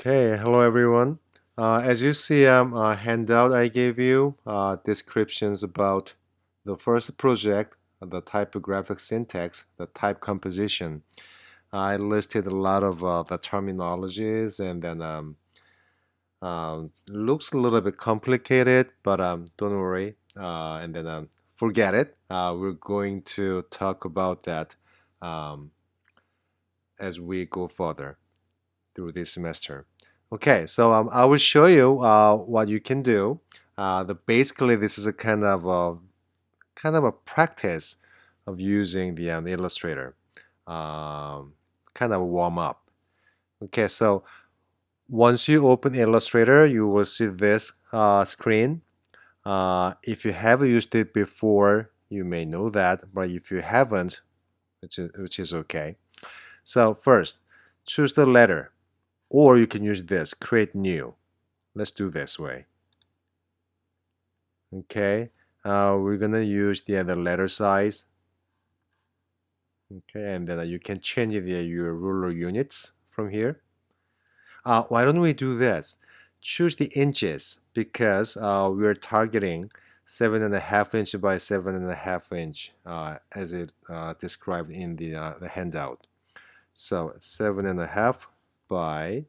Okay, hello everyone. As you see, a handout I gave you descriptions about the first project, the typographic syntax, the type composition. I listed a lot of the terminologies, and then looks a little bit complicated, but don't worry, and then forget it. We're going to talk about that um, as we go further through this semester. Okay, so I will show you what you can do. Basically, this is a kind of a practice of using the Illustrator, um, kind of warm up. Okay, so once you open Illustrator, you will see this screen. If you have used it before, you may know that, but if you haven't, which is okay. So first, choose the letter. Or you can use this, create new. Let's do this way. Okay, we're gonna use the letter size. Okay, and then you can change your ruler units from here. Why don't we do this? Choose the inches because we're targeting 7.5 inch by 7.5 inch as it described in the handout. So 7.5 by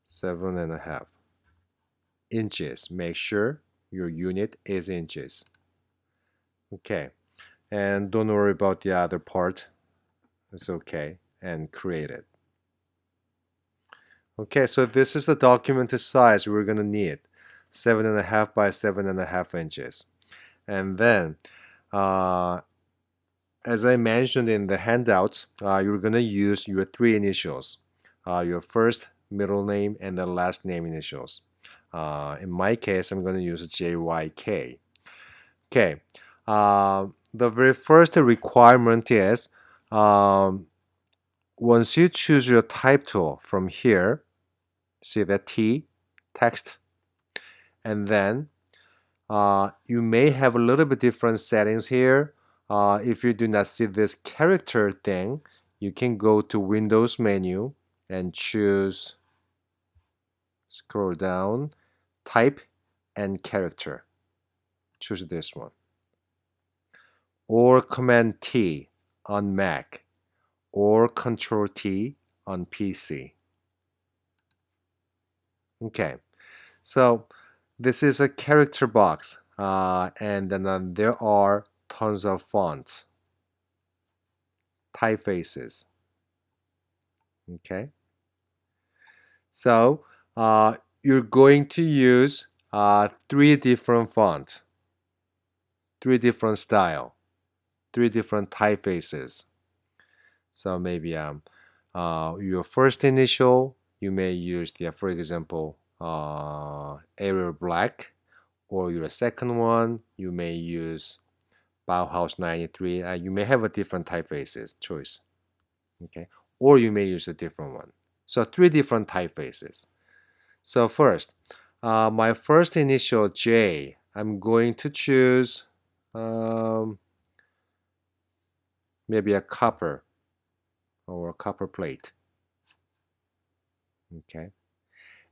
7.5 inches. Make sure your unit is inches. Okay, and don't worry about the other part. It's okay, and create it. Okay, so this is the documented size we're gonna need, 7.5 by 7.5 inches. And then, uh, as I mentioned in the handouts, you're gonna use your three initials, your first, middle name, and the last name initials. In my case, I'm gonna use JYK. Okay, the very first requirement is once you choose your type tool from here, see the T, text, and then you may have a little bit different settings here. If you do not see this character thing, you can go to Windows menu and choose, scroll down, type and character. Choose this one. Or Command T on Mac, or Control T on PC. Okay, so this is a character box, and then there are tons of fonts, typefaces. Okay, so you're going to use three different fonts, three different style, three different typefaces. So maybe your first initial, you may use for example, Arial Black, or your second one, you may use Bauhaus 93. You may have a different typefaces choice, okay, or you may use a different one. So three different typefaces. So first, my first initial J, I'm going to choose maybe a copper or a copper plate. Okay,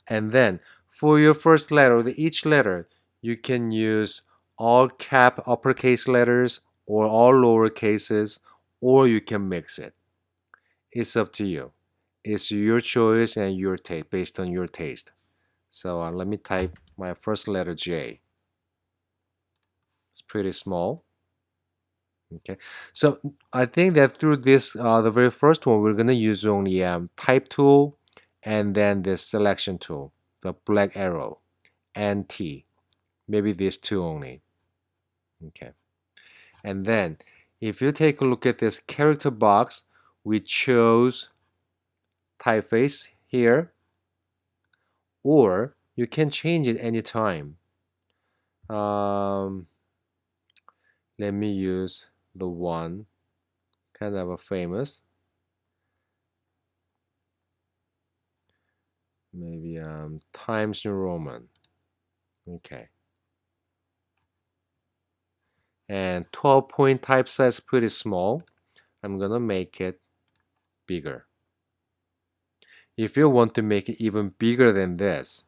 and then for your first letter, each letter, you can use all cap uppercase letters or all lower cases, or you can mix it. It's up to you. It's your choice and your taste, based on your taste. So let me type my first letter J. It's pretty small. Okay, so I think that through this, the very first one, we're gonna use only type tool, and then this selection tool, the black arrow, and T. Maybe these two only. Okay, and then if you take a look at this character box, we chose typeface here, or you can change it anytime. Let me use the one kind of a famous, maybe Times New Roman. Okay, and 12-point type size pretty small. I'm gonna make it bigger. If you want to make it even bigger than this,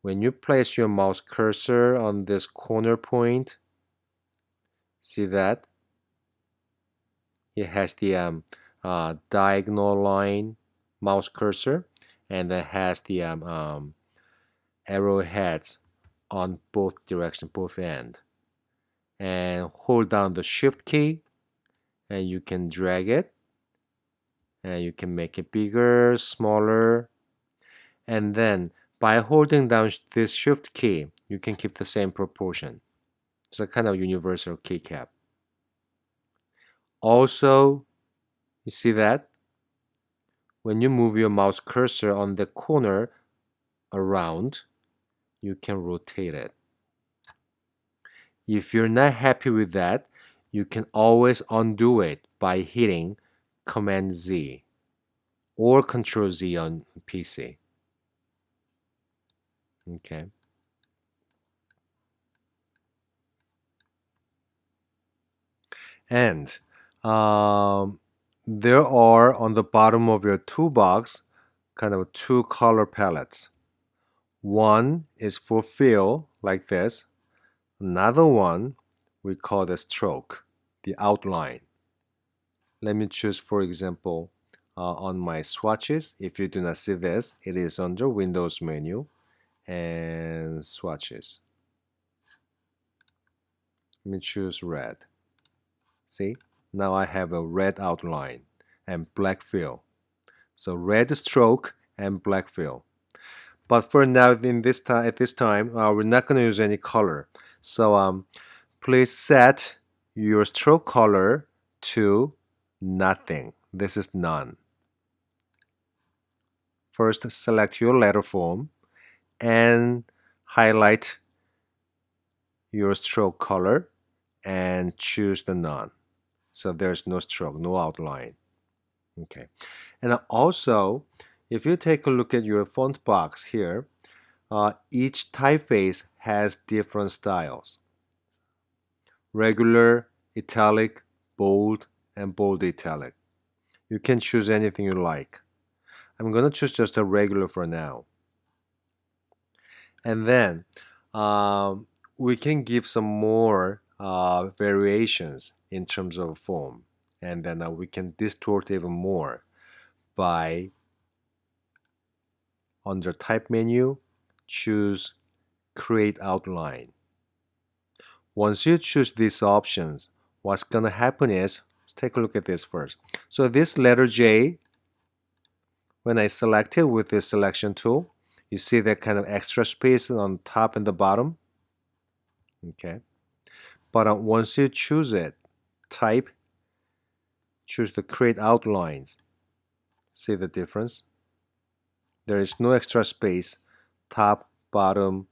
when you place your mouse cursor on this corner point, see that? It has the diagonal line mouse cursor, and it has the arrowheads on both directions, both ends. And hold down the shift key, and you can drag it, and you can make it bigger, smaller, and then by holding down this shift key, you can keep the same proportion. It's a kind of universal keycap. Also, you see that when you move your mouse cursor on the corner around, you can rotate it. If you're not happy with that, you can always undo it by hitting Command Z or Control Z on PC. Okay. And there are on the bottom of your toolbox kind of two color palettes. One is for fill, like this. Another one we call the stroke, the outline. Let me choose, for example, on my swatches. If you do not see this, it is under Windows menu and swatches. Let me choose red. See, now I have a red outline and black fill. So red stroke and black fill. But for now, at this time, we're not going to use any color. So please set your stroke color to nothing. This is none. First, select your letter form and highlight your stroke color and choose the none. So there's no stroke, no outline. Okay. And also, if you take a look at your font box here, each typeface has different styles. Regular, italic, bold, and bold italic. You can choose anything you like. I'm going to choose just a regular for now. And then we can give some more variations in terms of form. And then we can distort even more by, under Type menu, choose Create Outline. Once you choose these options, what's going to happen is, let's take a look at this first. So this letter J, when I select it with the selection tool, you see that kind of extra space on top and the bottom. Okay. But once you choose it, type, choose the Create Outlines. See the difference? There is no extra space, top, bottom,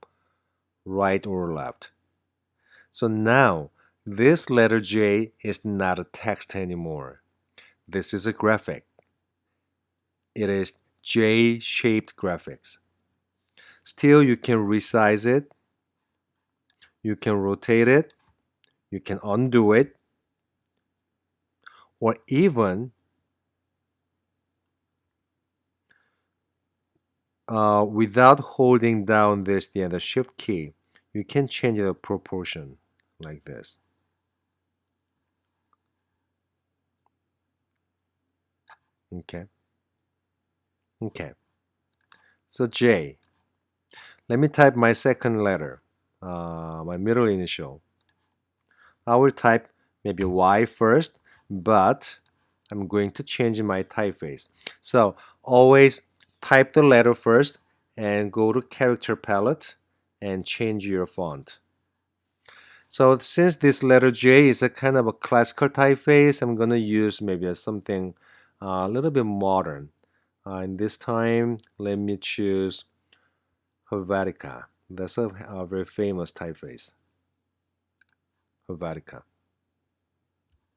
right or left. So now, this letter J is not a text anymore. This is a graphic. It is J-shaped graphics. Still, you can resize it. You can rotate it. You can undo it. Or even without holding down the shift key, you can change the proportion like this. Okay. Okay. So J. Let me type my second letter, my middle initial. I will type maybe Y first, but I'm going to change my typeface. So always type the letter first and go to character palette and change your font. So since this letter J is a kind of a classical typeface, I'm going to use maybe something a little bit modern. And this time, let me choose Helvetica. That's a very famous typeface. Helvetica.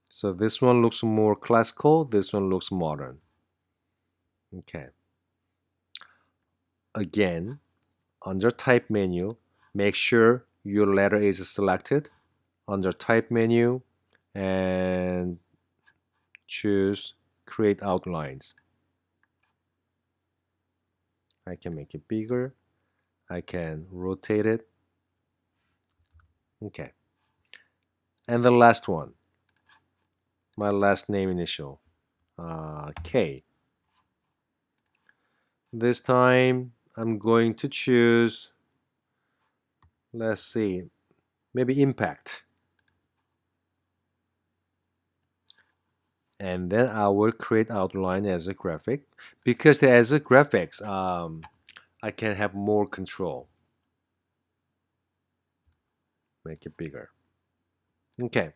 So this one looks more classical, this one looks modern. Okay. Again, under Type menu, make sure your letter is selected. Under Type menu and choose Create Outlines. I can make it bigger. I can rotate it. Okay. And the last one, my last name initial, K. This time I'm going to choose, let's see, maybe impact. And then I will create outline as a graphic. Because as a graphics, I can have more control. Make it bigger. Okay.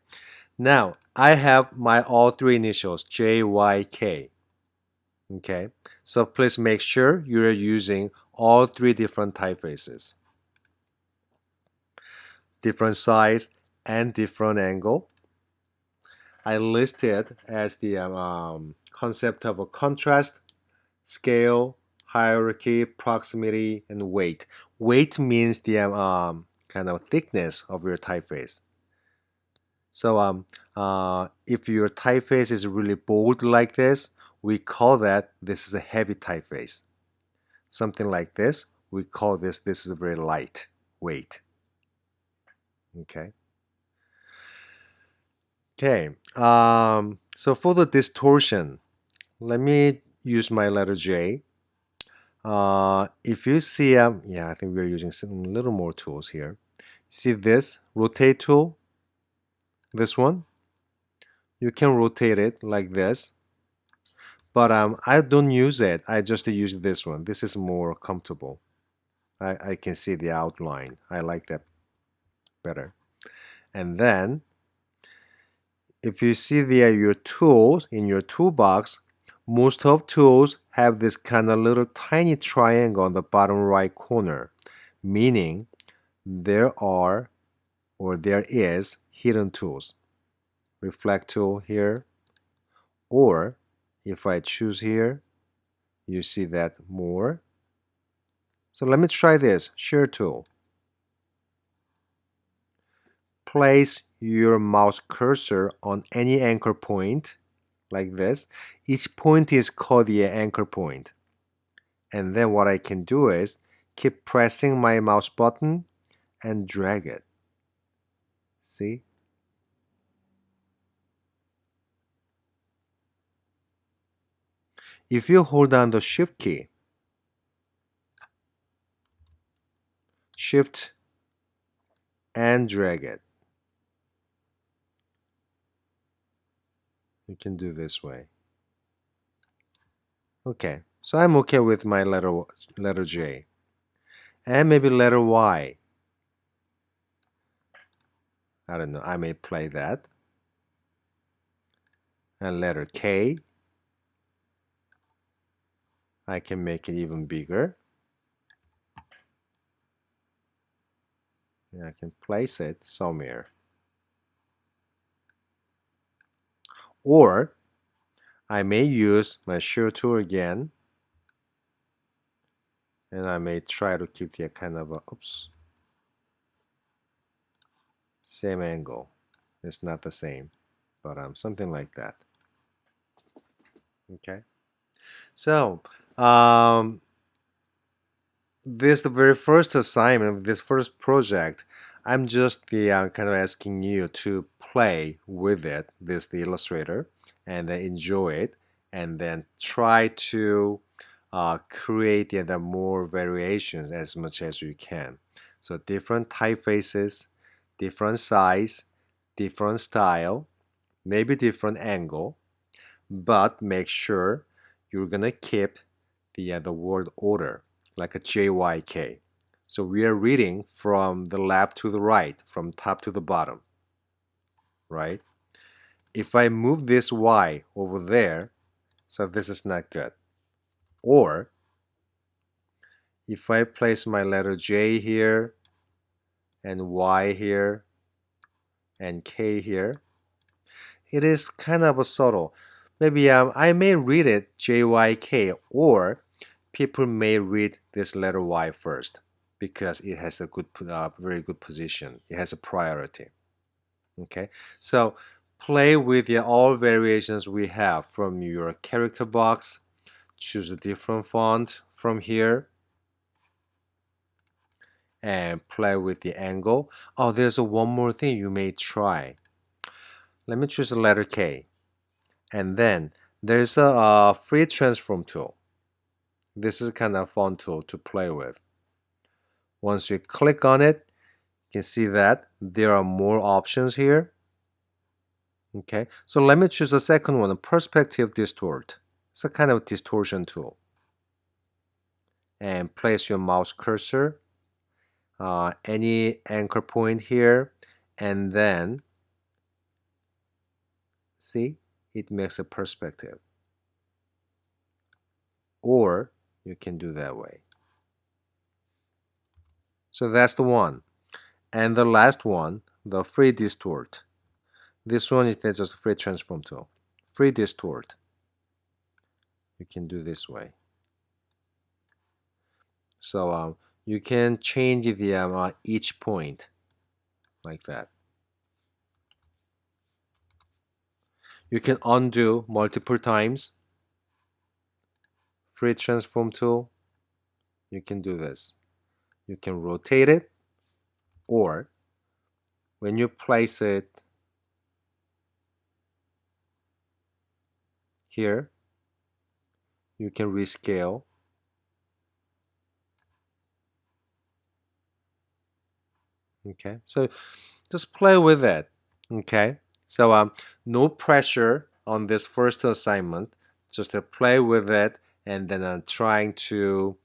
Now I have my all three initials, J, Y, K. Okay. So please make sure you're using all three different typefaces. Different size and different angle. I listed as the concept of a contrast, scale, hierarchy, proximity, and weight. Weight means the kind of thickness of your typeface. So if your typeface is really bold like this, we call that this is a heavy typeface. Something like this, we call this is a very light weight. Okay. Okay. So for the distortion, let me use my letter J. If you see, yeah, I think we're using some little more tools here. See this rotate tool? This one? You can rotate it like this. But I don't use it. I just use this one. This is more comfortable. I can see the outline. I like that better. And then, if you see there your tools in your toolbox, most of tools have this kind of little tiny triangle on the bottom right corner, meaning there are or there is hidden tools. Reflect tool here, or if I choose here, you see that more. So let me try this, share tool. Place your mouse cursor on any anchor point like this. Each point is called the anchor point. And then what I can do is keep pressing my mouse button and drag it. See? If you hold down the shift key, shift and drag it, you can do this way. Okay, so I'm okay with my letter J. And maybe letter Y. I don't know, I may play that. And letter K. I can make it even bigger. And I can place it somewhere. Or I may use my shear tool again. And I may try to keep the kind of same angle. It's not the same, but something like that. Okay. So this the very first assignment, this first project. I'm just kind of asking you to play with it, the Illustrator, and then enjoy it, and then try to create the more variations as much as you can. So different typefaces, different size, different style, maybe different angle, but make sure you're gonna keep the word order like a JYK. So we are reading from the left to the right, from top to the bottom, right? If I move this Y over there, so this is not good. Or if I place my letter J here and Y here and K here, it is kind of a subtle. Maybe I may read it JYK, or people may read this letter Y first because it has a good, very good position. It has a priority. Okay, so play with all variations we have from your character box. Choose a different font from here. and play with the angle. Oh, there's one more thing you may try. Let me choose the letter K. And then there's a free transform tool. This is kind of fun tool to play with. Once you click on it, you can see that there are more options here. Okay, so let me choose the second one, perspective distort. It's a kind of distortion tool. And place your mouse cursor, any anchor point here, and then see, it makes a perspective. Or you can do that way. So that's the one. And the last one, the free distort. This one is just a free transform tool. Free distort. You can do this way. So you can change the each point like that. You can undo multiple times. Free transform tool. You can do this. You can rotate it, or when you place it here, you can rescale. Okay, so just play with it. Okay, so no pressure on this first assignment. Just to play with it, and then I'm trying to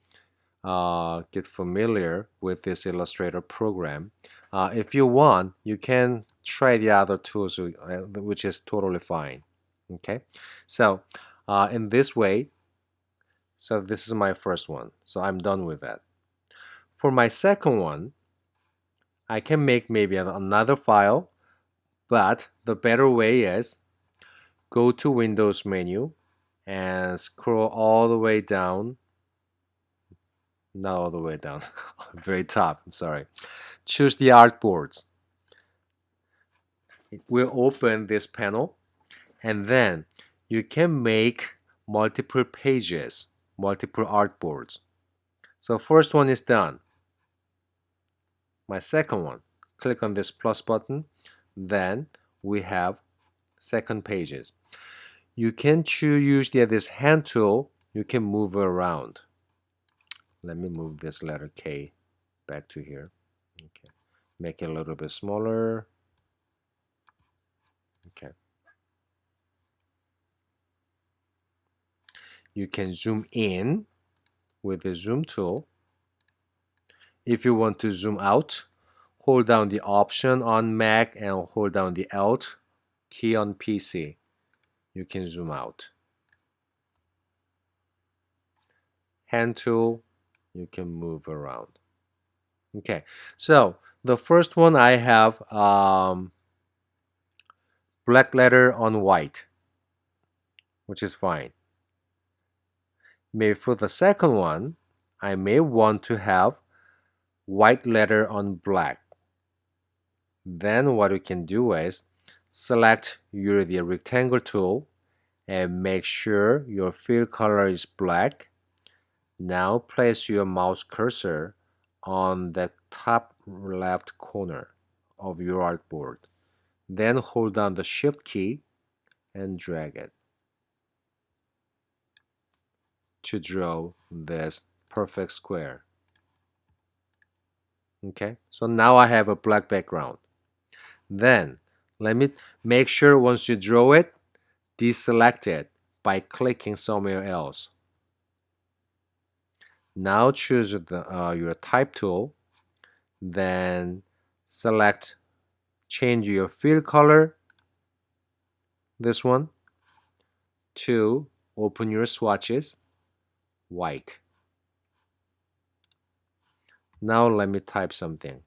get familiar with this Illustrator program. If you want, you can try the other tools, which is totally fine. Okay, so in this way, so this is my first one, so I'm done with that. For my second one, I can make maybe another file, but the better way is go to Windows menu and scroll all the way down. Not all the way down, very top, I'm sorry. Choose the artboards. It will open this panel, and then you can make multiple pages, multiple artboards. So first one is done. My second one, click on this plus button, then we have second pages. You can use this hand tool, you can move around. Let me move this letter K back to here. Okay, make it a little bit smaller. Okay. You can zoom in with the zoom tool. If you want to zoom out, hold down the Option on Mac and hold down the Alt key on PC. You can zoom out. Hand tool, you can move around. Okay, so the first one I have black letter on white, which is fine. Maybe for the second one, I may want to have white letter on black. Then what you can do is select the rectangle tool and make sure your fill color is black. Now place your mouse cursor on the top left corner of your artboard. Then hold down the Shift key and drag it to draw this perfect square. Okay, so now I have a black background. Then let me make sure once you draw it, deselect it by clicking somewhere else. Now choose your type tool, then select change your fill color, this one, to open your swatches, white. Now let me type something.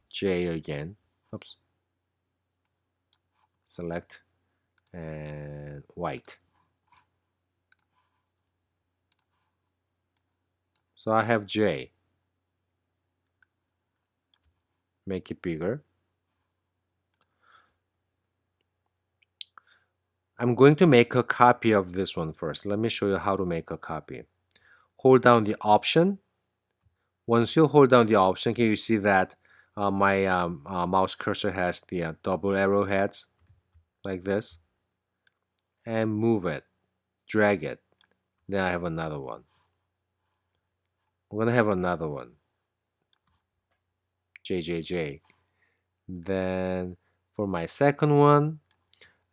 J again. Oops. Select and white. So I have J. Make it bigger. I'm going to make a copy of this one first. Let me show you how to make a copy. Hold down the Option. Once you hold down the Option, can you see that my mouse cursor has the double arrowheads like this? And move it, drag it. Then I have another one. I'm gonna have another one, JJJ. Then for my second one,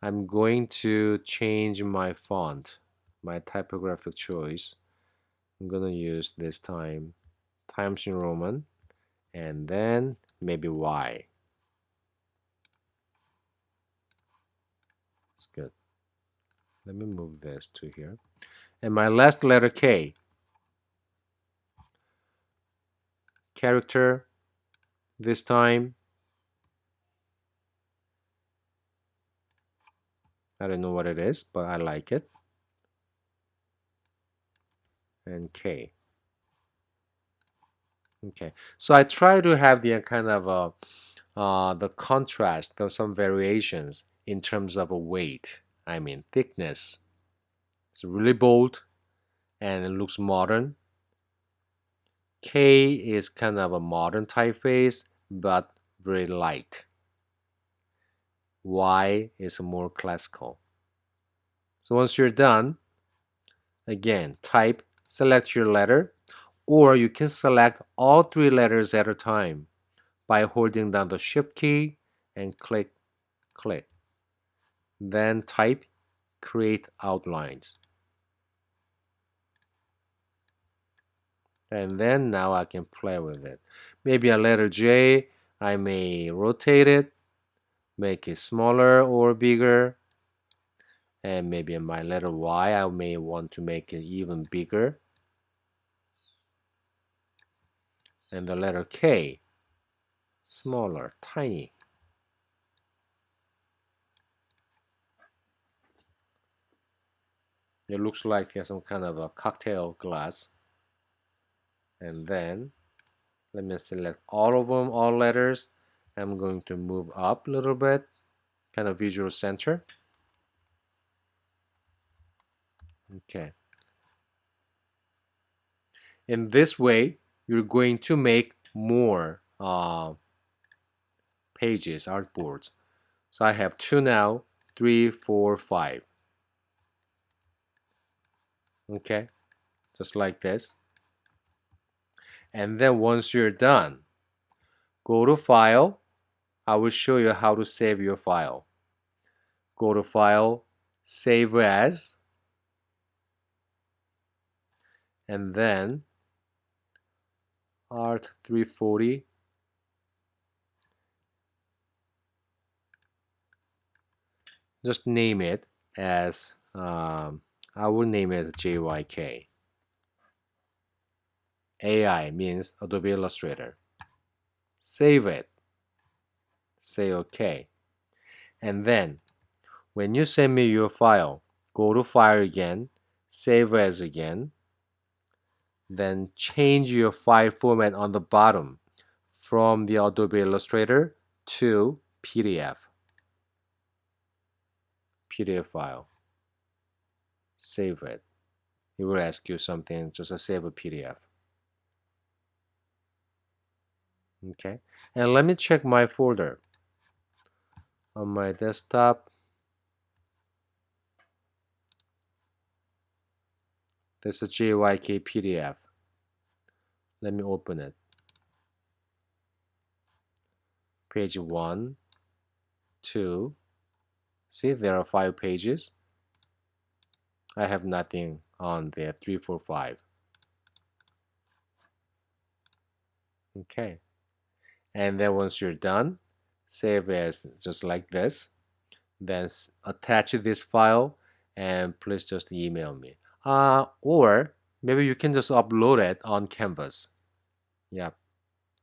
I'm going to change my font, my typographic choice. I'm gonna use this time Times New Roman, and then maybe Y. It's good. Let me move this to here. And my last letter K. Character, this time. I don't know what it is, but I like it. And K. Okay, so I try to have the kind of the contrast, there's some variations in terms of a weight. I mean thickness. It's really bold and it looks modern. K is kind of a modern typeface, but very light. Y is more classical. So once you're done, again, type, select your letter, or you can select all three letters at a time by holding down the Shift key and click. Then type, create outlines. And then now I can play with it. Maybe a letter J, I may rotate it, make it smaller or bigger. And maybe my letter Y, I may want to make it even bigger. And the letter K, smaller, tiny. It looks like there's some kind of a cocktail glass. And then let me select all of them, all letters. I'm going to move up a little bit, kind of visual center. Okay. In this way, you're going to make more pages, artboards. So I have 2 now, 3, 4, 5. Okay, just like this. And then once you're done, go to File. I will show you how to save your file. Go to File, Save As, and then Art 340. Just name it as, I will name it JYK. AI means Adobe Illustrator. Save it. Say OK. And then when you send me your file, go to File again, Save As again, then change your file format on the bottom from the Adobe Illustrator to PDF. PDF file. Save it. It will ask you something, just save a PDF. Okay, and let me check my folder. On my desktop, there's a JYK PDF. Let me open it. Page 1, 2. See, there are 5 pages. I have nothing on there. 3, 4, 5. Okay, and then once you're done, save as just like this. Then attach this file and please just email me. Or maybe you can just upload it on Canvas. Yeah,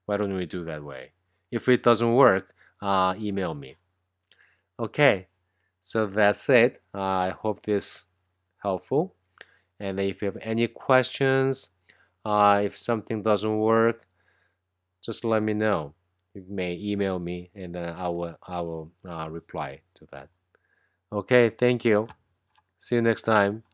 why don't we do that way? If it doesn't work, email me. Okay, so that's it. I hope this helpful. And if you have any questions, if something doesn't work, just let me know. You may email me and then I will reply to that. Okay, thank you. See you next time.